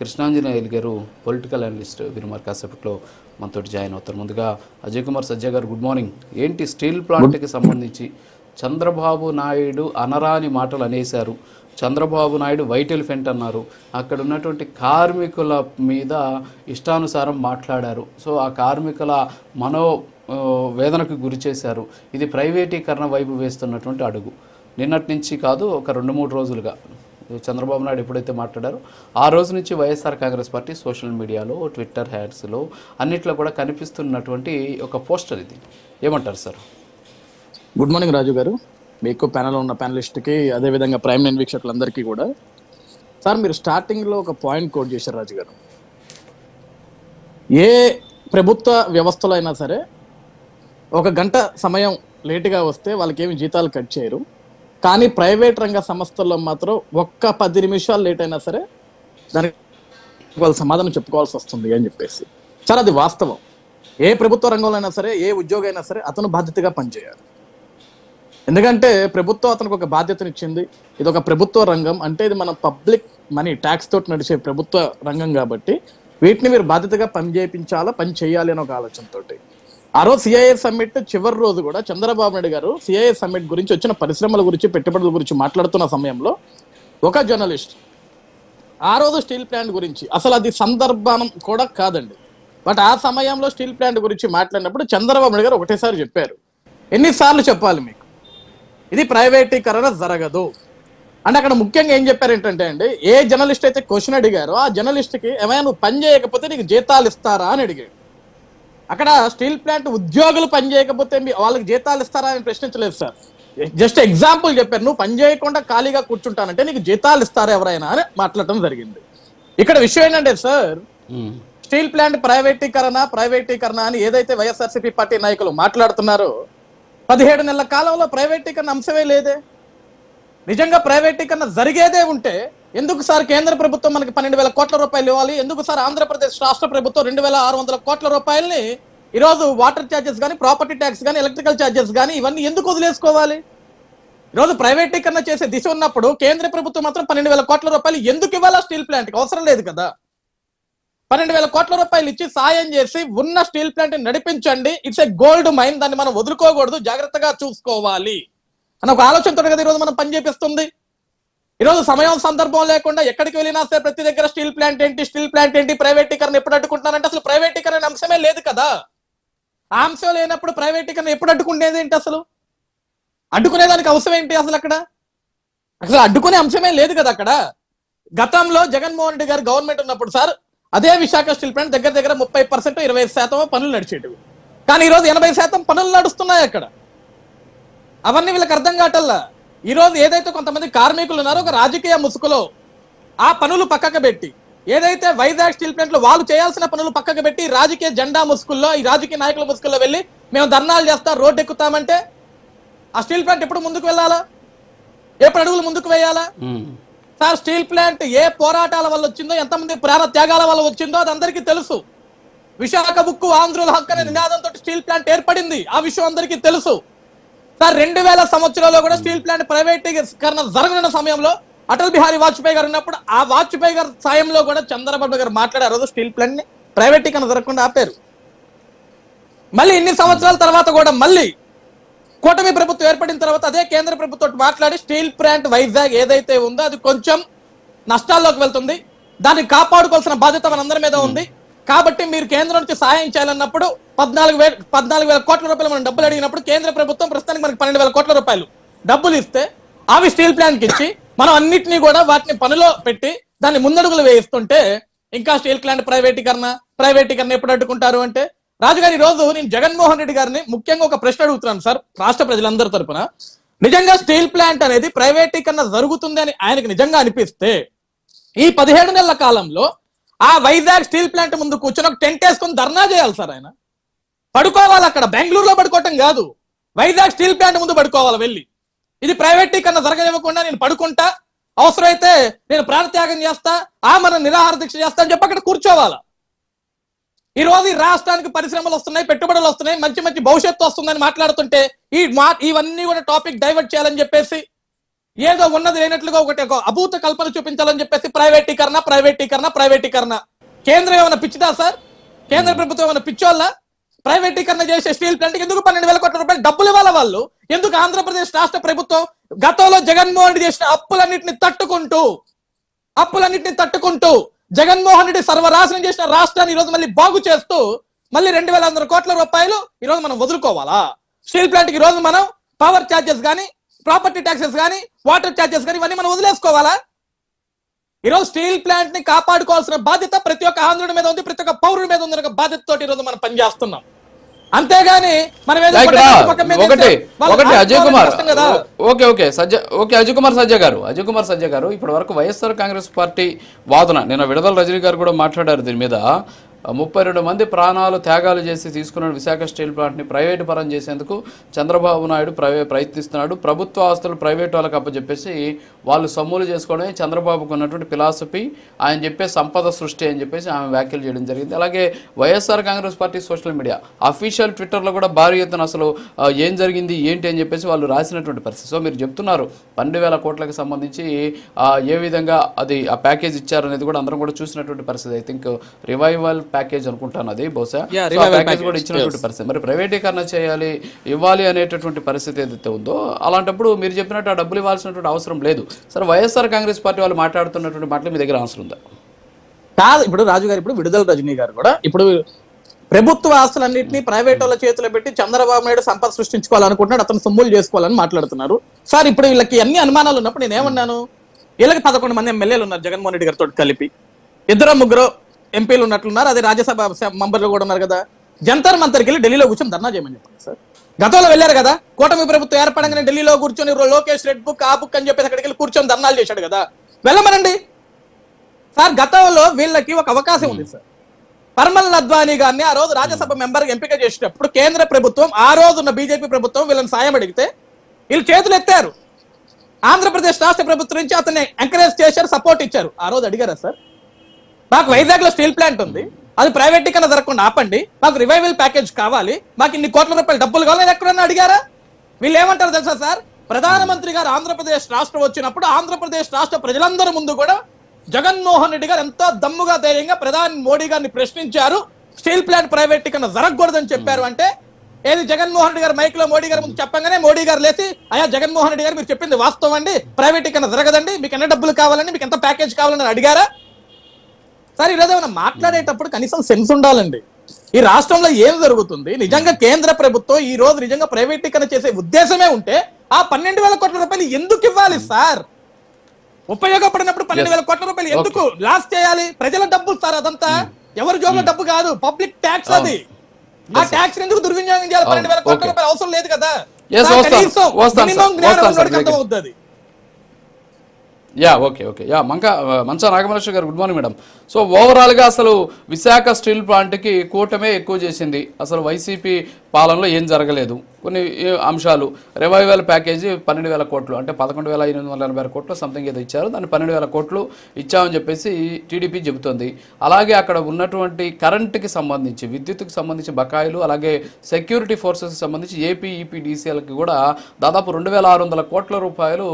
కృష్ణాంజనేయులు గారు political analyst వీరు మరి కాసేపట్లో మనతోటి జాయిన్ అవుతారు. ముందుగా అజయ్ కుమార్ సజ్జా గారు గుడ్ మార్నింగ్. ఏంటి స్టీల్ ప్లాంట్కి సంబంధించి చంద్రబాబు నాయుడు అనరాని మాటలు అనేశారు, చంద్రబాబు నాయుడు వైట్ ఎలిఫెంట్ అన్నారు, అక్కడ ఉన్నటువంటి కార్మికుల మీద ఇష్టానుసారం మాట్లాడారు, సో ఆ కార్మికుల వేదనకు గురి చేశారు. ఇది ప్రైవేటీకరణ వైపు వేస్తున్నటువంటి అడుగు. నిన్నటి నుంచి కాదు, ఒక 2-3 రోజులుగా చంద్రబాబు నాయుడు ఎప్పుడైతే మాట్లాడారో ఆ రోజు నుంచి వైఎస్ఆర్ కాంగ్రెస్ పార్టీ సోషల్ మీడియాలో, ట్విట్టర్ హ్యాడ్స్లో అన్నిట్లో కూడా కనిపిస్తున్నటువంటి ఒక పోస్టర్ ఇది. ఏమంటారు సార్? గుడ్ మార్నింగ్ రాజు గారు, మీకు ప్యానెల్లో ఉన్న ప్యానలిస్ట్కి, అదేవిధంగా ప్రైమ్ లైన్ వీక్షకులందరికీ కూడా. సార్, మీరు స్టార్టింగ్లో ఒక పాయింట్ కోట్ చేశారు రాజు గారు. ఏ ప్రభుత్వ వ్యవస్థలో అయినా సరే 1 గంట సమయం లేటుగా వస్తే వాళ్ళకి ఏమి జీతాలు కట్ చేయరు, కానీ ప్రైవేట్ రంగ సంస్థల్లో మాత్రం 10 నిమిషాలు లేట్ అయినా సరే దానికి వాళ్ళు సమాధానం చెప్పుకోవాల్సి వస్తుంది అని చెప్పేసి. సార్, అది వాస్తవం. ఏ ప్రభుత్వ రంగంలో అయినా సరే, ఏ ఉద్యోగి అయినా సరే అతను బాధ్యతగా పనిచేయాలి. ఎందుకంటే ప్రభుత్వం అతనికి ఒక బాధ్యతనిచ్చింది. ఇది ఒక ప్రభుత్వ రంగం అంటే ఇది మన పబ్లిక్ మనీ, ట్యాక్స్ తోటి నడిచే ప్రభుత్వ రంగం కాబట్టి వీటిని మీరు బాధ్యతగా పని చేయించాలా, పని చేయాలి అని ఒక ఆలోచనతో ఆ రోజు సిఐఏ సమ్మిట్ చివరి రోజు కూడా చంద్రబాబు నాయుడు గారు సిఐఏ సమ్మిట్ గురించి, వచ్చిన పరిశ్రమల గురించి, పెట్టుబడుల గురించి మాట్లాడుతున్న సమయంలో ఒక జర్నలిస్ట్ ఆ రోజు స్టీల్ ప్లాంట్ గురించి, అసలు అది సందర్భం కూడా కాదండి, బట్ ఆ సమయంలో స్టీల్ ప్లాంట్ గురించి మాట్లాడినప్పుడు చంద్రబాబు నాయుడు గారు ఒకటేసారి చెప్పారు. ఎన్నిసార్లు చెప్పాలి మీకు, ఇది ప్రైవేటీకరణ జరగదు అంటే. అక్కడ ముఖ్యంగా ఏం చెప్పారు ఏంటంటే అండి, ఏ జర్నలిస్ట్ అయితే క్వశ్చన్ అడిగారో ఆ జర్నలిస్ట్కి ఏమైనా నువ్వు పని చేయకపోతే నీకు జీతాలు ఇస్తారా అని అడిగాడు. అక్కడ స్టీల్ ప్లాంట్ ఉద్యోగులు పని చేయకపోతే వాళ్ళకి జీతాలు ఇస్తారా అని ప్రశ్నించలేదు సార్. జస్ట్ ఎగ్జాంపుల్ చెప్పారు, నువ్వు పని చేయకుండా ఖాళీగా కూర్చుంటానంటే నీకు జీతాలు ఇస్తారా ఎవరైనా అని మాట్లాడటం జరిగింది. ఇక్కడ విషయం ఏంటంటే సార్, స్టీల్ ప్లాంట్ ప్రైవేటీకరణ అని ఏదైతే వైఎస్ఆర్సీపీ పార్టీ నాయకులు మాట్లాడుతున్నారో 17 నెలల కాలంలో ప్రైవేటీకరణ అంశమే లేదే. నిజంగా ప్రైవేటీకరణ జరిగేదే ఉంటే ఎందుకు సార్ కేంద్ర ప్రభుత్వం మనకి 12,000 కోట్ల రూపాయలు ఇవ్వాలి? ఎందుకు సార్ ఆంధ్రప్రదేశ్ రాష్ట్ర ప్రభుత్వం 2,600 కోట్ల రూపాయలని ఈరోజు వాటర్ ఛార్జెస్ కానీ, ప్రాపర్టీ ట్యాక్స్ కానీ, ఎలక్ట్రికల్ ఛార్జెస్ కానీ ఇవన్నీ ఎందుకు వదిలేసుకోవాలి? ఈరోజు ప్రైవేటీకరణ చేసే దిశ ఉన్నప్పుడు కేంద్ర ప్రభుత్వం మాత్రం 12,000 కోట్ల రూపాయలు ఎందుకు ఇవ్వాలా? స్టీల్ ప్లాంట్కి అవసరం లేదు కదా. 12,000 కోట్ల రూపాయలు ఇచ్చి సాయం చేసి ఉన్న స్టీల్ ప్లాంట్ నడిపించండి. ఇట్స్ ఏ గోల్డ్ మైన్, దాన్ని మనం వదులుకోకూడదు, జాగ్రత్తగా చూసుకోవాలి అని ఒక ఆలోచనతో కదా ఈరోజు మనం పని చేపిస్తుంది. ఈరోజు సమయం సందర్భం లేకుండా ఎక్కడికి వెళ్ళినా సరే ప్రతి దగ్గర స్టీల్ ప్లాంట్ ఏంటి, ప్రైవేటీకరణ ఎప్పుడు అడ్డుకుంటున్నారంటే అసలు ప్రైవేటీకరణ అంశమే లేదు కదా. ఆ అంశం లేనప్పుడు ప్రైవేటీకరణ ఎప్పుడు అడ్డుకునేది ఏంటి? అసలు అడ్డుకునేదానికి అవసరం ఏంటి? అసలు అడ్డుకునే అంశమే లేదు కదా అక్కడ. గతంలో జగన్మోహన్ రెడ్డి గారు గవర్నమెంట్ ఉన్నప్పుడు సార్ అదే విశాఖ స్టీల్ ప్లాంట్ దగ్గర 30%, 20% పనులు నడిచేటివి, కానీ ఈరోజు 80% పనులు నడుస్తున్నాయి అక్కడ. అవన్నీ వీళ్ళకి అర్థం కావటల్లా. ఈరోజు ఏదైతే కొంతమంది కార్మికులు ఉన్నారో ఒక రాజకీయ ముసుగులో ఆ పనులు పక్కకు పెట్టి, ఏదైతే వైజాగ్ స్టీల్ ప్లాంట్లో వాళ్ళు చేయాల్సిన పనులు పక్కకు పెట్టి రాజకీయ జెండా ముసుగుల్లో, ఈ రాజకీయ నాయకుల ముసుగుల్లో వెళ్ళి మేము ధర్నాలు చేస్తాం, రోడ్డు ఎక్కుతామంటే ఆ స్టీల్ ప్లాంట్ ఎప్పుడు ముందుకు వెళ్ళాలా? ఎప్పుడు అడుగులు ముందుకు వేయాలా? సార్, స్టీల్ ప్లాంట్ ఏ పోరాటాల వల్ల వచ్చిందో, ఎంతమంది ప్రాణ త్యాగాల వల్ల వచ్చిందో అది అందరికీ తెలుసు. విశాఖ ఉక్కు ఆంధ్రుల హక్కు అనే నినాదంతో స్టీల్ ప్లాంట్ ఏర్పడింది, ఆ విషయం అందరికీ తెలుసు. సార్, 2000 సంవత్సరంలో కూడా స్టీల్ ప్లాంట్ ప్రైవేటీకరణ జరగనున్న సమయంలో అటల్ బిహారీ వాజ్పేయి గారు ఉన్నప్పుడు ఆ వాజ్పేయి గారి సాయంలో కూడా చంద్రబాబు గారు మాట్లాడారు, రోజు స్టీల్ ప్లాంట్ ని ప్రైవేటీకరణ జరగకుండా ఆపారు. మళ్ళీ ఇన్ని సంవత్సరాల తర్వాత కూడా మళ్ళీ కూటమి ప్రభుత్వం ఏర్పడిన తర్వాత అదే కేంద్ర ప్రభుత్వం మాట్లాడి స్టీల్ ప్లాంట్ వైజాగ్ ఏదైతే ఉందో అది కొంచెం నష్టాల్లోకి వెళ్తుంది, దాన్ని కాపాడుకోవాల్సిన బాధ్యత మనందరి మీద ఉంది, కాబట్టి మీరు కేంద్రం నుంచి సహాయం చేయాలన్నప్పుడు 14,000 కోట్ల రూపాయలు మనం డబ్బులు అడిగినప్పుడు కేంద్ర ప్రభుత్వం ప్రస్తుతానికి మనకి 12,000 కోట్ల రూపాయలు డబ్బులు ఇస్తే అవి స్టీల్ ప్లాంట్కి ఇచ్చి మనం అన్నింటినీ కూడా వాటిని పనిలో పెట్టి దాన్ని ముందడుగులు వేయిస్తుంటే ఇంకా స్టీల్ ప్లాంట్ ప్రైవేటీకరణ ఎప్పుడు అడ్డుకుంటారు అంటే? రాజుగారి, ఈ రోజు నేను జగన్మోహన్ రెడ్డి గారిని ముఖ్యంగా ఒక ప్రశ్న అడుగుతున్నాను సార్, రాష్ట్ర ప్రజలందరి తరపున. నిజంగా స్టీల్ ప్లాంట్ అనేది ప్రైవేటీకరణ జరుగుతుంది అని ఆయనకు నిజంగా అనిపిస్తే ఈ 17 నెలల కాలంలో ఆ వైజాగ్ స్టీల్ ప్లాంట్ ముందు కూర్చొని ఒక టెంట్ వేసుకొని ధర్నా చేయాలి సార్. ఆయన పడుకోవాలి అక్కడ, బెంగళూరులో పడుకోవటం కాదు, వైజాగ్ స్టీల్ ప్లాంట్ ముందు పడుకోవాలి వెళ్ళి. ఇది ప్రైవేటీకరణ జరగనివ్వకుండా నేను పడుకుంటా, అవసరమైతే నేను ప్రాణత్యాగం చేస్తా, మన నిరాహార దీక్ష చేస్తా అని చెప్పి అక్కడ కూర్చోవాలా. ఈ రోజు ఈ రాష్ట్రానికి పరిశ్రమలు వస్తున్నాయి, పెట్టుబడులు వస్తున్నాయి, మంచి మంచి భవిష్యత్తు వస్తుందని మాట్లాడుతుంటే ఇవన్నీ కూడా టాపిక్ డైవర్ట్ చేయాలని చెప్పేసి ఏదో ఉన్నది లేనట్లుగా ఒక అభూత కల్పన చూపించాలని చెప్పేసి ప్రైవేటీకరణ. కేంద్రం ఏమైనా పిచ్చిదా సార్? కేంద్ర ప్రభుత్వం ఏమైనా పిచ్చోళ్ళ? ప్రైవేటీకరణ చేసే స్టీల్ ప్లాంట్ ఎందుకు 12,000 కోట్ల రూపాయలు డబ్బులు ఇవ్వాలి వాళ్ళు? ఎందుకు ఆంధ్రప్రదేశ్ రాష్ట్ర ప్రభుత్వం గతంలో జగన్మోహన్ రెడ్డి చేసిన అప్పులన్నింటినీ తట్టుకుంటూ జగన్మోహన్ రెడ్డి సర్వనాశనం చేసిన రాష్ట్రాన్ని ఈ రోజు మళ్ళీ బాగు చేస్తూ మళ్ళీ 2,100 కోట్ల రూపాయలు ఈ రోజు మనం వదులుకోవాలా? స్టీల్ ప్లాంట్ కి రోజు మనం పవర్ ఛార్జెస్ కానీ, ప్రాపర్టీ ట్యాక్సెస్ కానీ, వాటర్ ఛార్జెస్ కానీ ఇవన్నీ మనం వదిలేసుకోవాలా? ఈరోజు స్టీల్ ప్లాంట్ ని కాపాడుకోవాల్సిన బాధ్యత ప్రతి ఒక్క ఆంధ్రుడి మీద ఉంది, ప్రతి ఒక్క పౌరుడి మీద ఉంది. బాధ్యతతో ఈ రోజు మనం పనిచేస్తున్నాం. అంతేగాని మనం ఒకటి అజయ్ కుమార్ అజయ్ కుమార్ సజ్జ గారు ఇప్పటి వరకు వైఎస్ఆర్ కాంగ్రెస్ పార్టీ వాదన, నిన్న విడుదల రజనీ గారు కూడా మాట్లాడారు దీని మీద. 32 మంది ప్రాణాలు త్యాగాలు చేసి తీసుకున్న విశాఖ స్టీల్ ప్లాంట్ని ప్రైవేటు పరం చేసేందుకు చంద్రబాబు నాయుడు ప్రయత్నిస్తున్నాడు. ప్రభుత్వ ఆస్తులు ప్రైవేట్ వాళ్ళకి అప్పచెప్పేసి వాళ్ళు సొమ్ములు చేసుకోవడమే చంద్రబాబుకు ఉన్నటువంటి ఫిలాసఫీ, ఆయన చెప్పే సంపద సృష్టి అని చెప్పేసి ఆమె వ్యాఖ్యలు చేయడం జరిగింది. అలాగే YSR Congress party social media official ట్విట్టర్లో కూడా భారీ ఎత్తున అసలు ఏం జరిగింది ఏంటి అని చెప్పేసి వాళ్ళు రాసినటువంటి పరిస్థితి. సో మీరు చెప్తున్నారు 12,000 కోట్లకు సంబంధించి ఏ విధంగా అది ఆ ప్యాకేజ్ ఇచ్చారనేది కూడా అందరం కూడా చూసినటువంటి పరిస్థితి. ఐ థింక్ రివైవల్ ప్యాకేజ్ అనుకుంటాను అది బహుశా ప్యాకేజ్ కూడా ఇచ్చినటువంటి పరిస్థితి. మరి ప్రైవేటీకరణ చేయాలి ఇవ్వాలి అనేటటువంటి పరిస్థితి ఏదైతే ఉందో అలాంటప్పుడు మీరు చెప్పినట్టు ఆ డబ్బులు ఇవ్వాల్సినటువంటి అవసరం లేదు. సరే వైఎస్ఆర్ కాంగ్రెస్ పార్టీ వాళ్ళు మాట్లాడుతున్నటువంటి మాటలు మీ దగ్గర ఆన్సర్ ఉందా? కాదు, ఇప్పుడు రాజు గారు, ఇప్పుడు విడుదల రజనీ గారు కూడా ఇప్పుడు ప్రభుత్వ ఆస్తులన్నింటినీ ప్రైవేట్ వాళ్ళ చేతిలో పెట్టి చంద్రబాబు నాయుడు సంపద సృష్టించుకోవాలనుకుంటున్నాడు, అతను సొమ్ములు చేసుకోవాలని మాట్లాడుతున్నారు. సార్ ఇప్పుడు వీళ్ళకి అన్ని అనుమానాలు ఉన్నప్పుడు నేను ఏమన్నాను, వీళ్ళకి 11 మంది ఎమ్మెల్యేలు ఉన్నారు జగన్మోహన్ రెడ్డి గారితో కలిపి, 2-3 ఎంపీలు ఉన్నట్లున్నారు, అదే రాజ్యసభ మెంబర్లు కూడా ఉన్నారు కదా. జంతర్ మంతర్కి వెళ్ళి ఢిల్లీలో కూర్చొని ధర్నా చేయమని చెప్పండి సార్. గతంలో వెళ్ళారు కదా, కూటమి ప్రభుత్వం ఏర్పడంగానే ఢిల్లీలో కూర్చొని లోకేష్ రెడ్ బుక్ ఆ బుక్ అని చెప్పేసి అక్కడికి వెళ్ళి కూర్చొని ధర్నాలు చేశాడు కదా, వెళ్ళమనండి సార్. గతంలో వీళ్ళకి ఒక అవకాశం ఉంది సార్. పర్మల్ అద్వానీ గారిని ఆ రోజు రాజ్యసభ మెంబర్ ఎంపిక చేసేటప్పుడు కేంద్ర ప్రభుత్వం, ఆ రోజున్న బీజేపీ ప్రభుత్వం వీళ్ళని సాయం అడిగితే వీళ్ళు చేతులు ఎత్తారు. ఆంధ్రప్రదేశ్ రాష్ట్ర ప్రభుత్వం నుంచి అతన్ని ఎంకరేజ్ చేశారు, సపోర్ట్ ఇచ్చారు. ఆ రోజు అడిగారా సార్, మాకు వైజాగ్ లో స్టీల్ ప్లాంట్ ఉంది, అది ప్రైవేటీకరణ జరగకుండా ఆపండి, మాకు రివైవల్ ప్యాకేజ్ కావాలి, మాకు ఇన్ని కోట్ల రూపాయలు డబ్బులు కావాలి, ఎక్కడన్నా అడిగారా? వీళ్ళు ఏమంటారు తెలుసా సార్, ప్రధానమంత్రి గారు ఆంధ్రప్రదేశ్ రాష్ట్రం వచ్చినప్పుడు ఆంధ్రప్రదేశ్ రాష్ట్ర ప్రజలందరూ ముందు కూడా జగన్మోహన్ రెడ్డి గారు ఎంతో దమ్ముగా ధైర్యంగా ప్రధాని మోడీ గారిని ప్రశ్నించారు, స్టీల్ ప్లాంట్ ప్రైవేటీకరణ జరగకూడదని చెప్పారు. అంటే ఏది జగన్మోహన్ రెడ్డి గారు మైక్ లో మోడీ గారు ముందు చెప్పగానే మోడీ గారు లేచి, అయ్యా జగన్మోహన్ రెడ్డి గారు మీరు చెప్పింది వాస్తవం అండి, ప్రైవేటీకరణ జరగదండి, మీకు ఎన్ని డబ్బులు కావాలండి, మీకు ఎంత ప్యాకేజ్ కావాలని అడిగారా? సార్ ఈరోజు ఏమైనా మాట్లాడేటప్పుడు కనీసం సెన్స్ ఉండాలండి. ఈ రాష్ట్రంలో ఏం జరుగుతుంది, నిజంగా కేంద్ర ప్రభుత్వం ఈ రోజు నిజంగా ప్రైవేటీకరణ చేసే ఉద్దేశమే ఉంటే ఆ 12,000 కోట్ల రూపాయలు ఎందుకు ఇవ్వాలి సార్? ఉపయోగపడినప్పుడు 12,000 కోట్ల రూపాయలు ఎందుకు లాస్ చేయాలి? ప్రజల డబ్బులు సార్, అదంతా ఎవరి జోబుల డబ్బు కాదు, పబ్లిక్ ట్యాక్స్ అది. ఆ ట్యాక్స్ ఎందుకు దుర్వినియోగం చేయాలి? 12,000 కోట్ల రూపాయలు అవసరం లేదు కదా. అర్థమవుతుంది. ఓకే మంచా నాగమల్లేశ్వర గారు గుడ్ మార్నింగ్ మేడం. సో ఓవరాల్గా అసలు విశాఖ స్టీల్ ప్లాంట్కి కూటమే ఎక్కువ చేసింది, అసలు వైసీపీ పాలనలో ఏం జరగలేదు. కొన్ని అంశాలు, రివైవల్ ప్యాకేజీ 12,000 కోట్లు అంటే 11,880 కోట్లు సంథింగ్ ఏదో ఇచ్చారు, దాన్ని 12,000 కోట్లు ఇచ్చామని చెప్పేసి టీడీపీ చెబుతోంది. అలాగే అక్కడ ఉన్నటువంటి కరెంటుకి సంబంధించి, విద్యుత్తుకి సంబంధించి బకాయిలు, అలాగే సెక్యూరిటీ ఫోర్సెస్కి సంబంధించి ఏపీ ఈపీడీసీఎల్కి కూడా దాదాపు 2,600 కోట్ల రూపాయలు